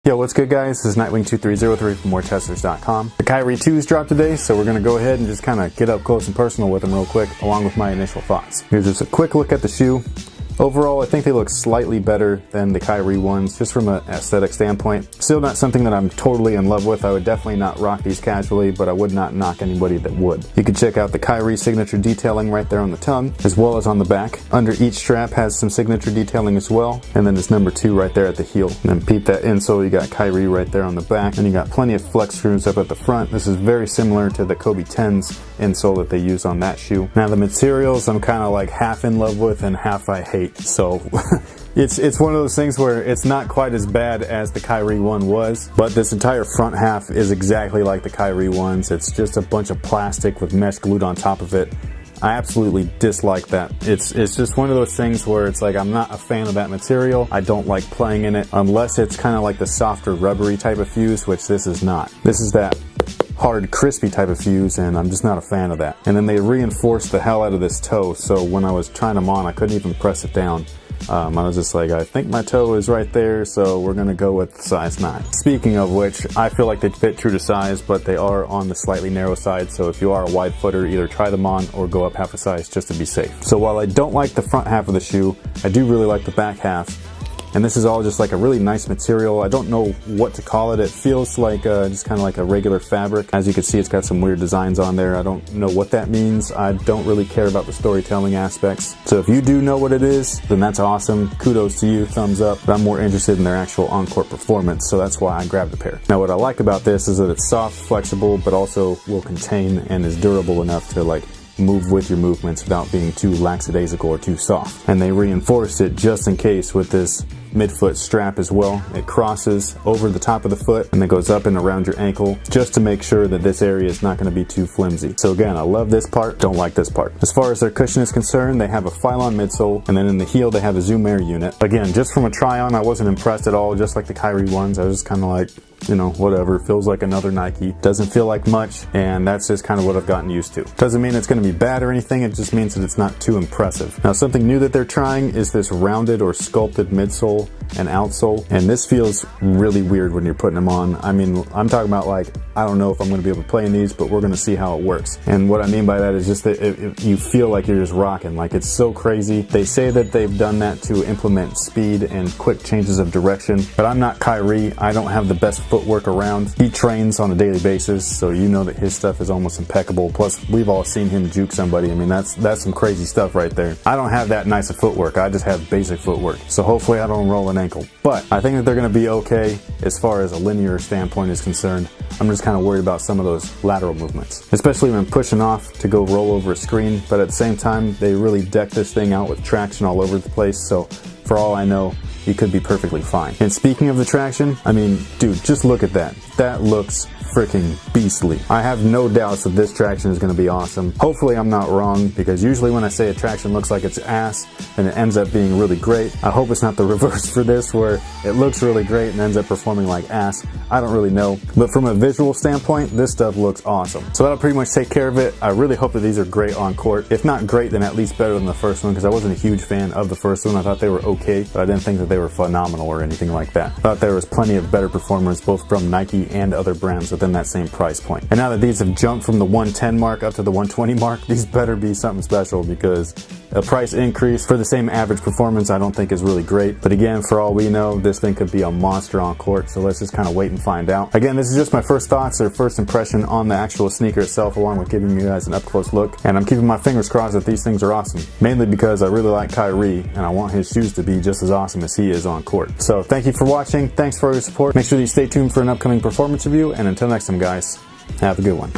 Yo, what's good guys? This is Nightwing2303 from MoreTesters.com. The Kyrie 2's dropped today, so we're going to go ahead and just kind of get up close and personal with them real quick, along with my initial thoughts. Here's just a quick look at the shoe. Overall, I think they look slightly better than the Kyrie ones, just from an aesthetic standpoint. Still not something that I'm totally in love with. I would definitely not rock these casually, but I would not knock anybody that would. You can check out the Kyrie signature detailing right there on the tongue, as well as on the back. Under each strap has some signature detailing as well, and then it's number 2 right there at the heel. And then peep that insole, you got Kyrie right there on the back, and you got plenty of flex screws up at the front. This is very similar to the Kobe 10's insole that they use on that shoe. Now the materials I'm kind of like half in love with and half I hate, so it's one of those things where it's not quite as bad as the Kyrie one was, but this entire front half is exactly like the Kyrie ones. It's just a bunch of plastic with mesh glued on top of it. I absolutely dislike that. It's just one of those things where it's like I'm not a fan of that material. I don't like playing in it unless it's kind of like the softer rubbery type of fuse, which this is not. This is that hard crispy type of fuse, and I'm just not a fan of that. And then they reinforced the hell out of this toe, so when I was trying them on I couldn't even press it down. I was just like, I think my toe is right there, so we're gonna go with size 9. Speaking of which, I feel like they fit true to size, but they are on the slightly narrow side, so if you are a wide footer, either try them on or go up half a size just to be safe. So while I don't like the front half of the shoe, I do really like the back half. And this is all just like a really nice material. I don't know what to call it. It feels like just kind of like a regular fabric. As you can see, it's got some weird designs on there. I don't know what that means. I don't really care about the storytelling aspects. So if you do know what it is, then that's awesome. Kudos to you, thumbs up. But I'm more interested in their actual on-court performance, so that's why I grabbed a pair. Now what I like about this is that it's soft, flexible, but also will contain and is durable enough to like move with your movements without being too lackadaisical or too soft. And they reinforced it just in case with this midfoot strap as well. It crosses over the top of the foot and then goes up and around your ankle just to make sure that this area is not going to be too flimsy. So again, I love this part, don't like this part. As far as their cushion is concerned, they have a Phylon midsole, and then in the heel they have a Zoom Air unit. Again, just from a try on, I wasn't impressed at all, just like the Kyrie ones. I was just kind of like, you know, whatever, feels like another Nike. Doesn't feel like much, and that's just kind of what I've gotten used to. Doesn't mean it's going to be bad or anything, it just means that it's not too impressive. Now something new that they're trying is this rounded or sculpted midsole and outsole, and this feels really weird when you're putting them on. I mean, I'm talking about like, I don't know if I'm going to be able to play in these, but we're going to see how it works. And what I mean by that is just that you feel like you're just rocking, like it's so crazy. They say that they've done that to implement speed and quick changes of direction, but I'm not Kyrie. I don't have the best footwork around. He trains on a daily basis, so you know that his stuff is almost impeccable. Plus, we've all seen him juke somebody. I mean, that's some crazy stuff right there. I don't have that nice of footwork. I just have basic footwork. So hopefully I don't roll an ankle. But I think that they're going to be okay as far as a linear standpoint is concerned. I'm just kind of worried about some of those lateral movements, especially when pushing off to go roll over a screen. But at the same time, they really deck this thing out with traction all over the place. So for all I know, you could be perfectly fine. And speaking of the traction, I mean, dude, just look at that. That looks freaking beastly. I have no doubts that this traction is going to be awesome. Hopefully I'm not wrong, because usually when I say a traction looks like it's ass, then it ends up being really great. I hope it's not the reverse for this, where it looks really great and ends up performing like ass. I don't really know. But from a visual standpoint, this stuff looks awesome. So that'll pretty much take care of it. I really hope that these are great on court. If not great, then at least better than the first one, because I wasn't a huge fan of the first one. I thought they were okay, but I didn't think that they were phenomenal or anything like that. I thought there was plenty of better performers, both from Nike and other brands within that same price point. And now that these have jumped from the 110 mark up to the 120 mark, these better be something special, because a price increase for the same average performance I don't think is really great. But again, for all we know, this thing could be a monster on court, so let's just kind of wait and find out. Again, this is just my first thoughts or first impression on the actual sneaker itself, along with giving you guys an up-close look. And I'm keeping my fingers crossed that these things are awesome, mainly because I really like Kyrie and I want his shoes to be just as awesome as he is on court. So thank you for watching, thanks for your support. Make sure that you stay tuned for an upcoming performance review, and until next time guys, have a good one.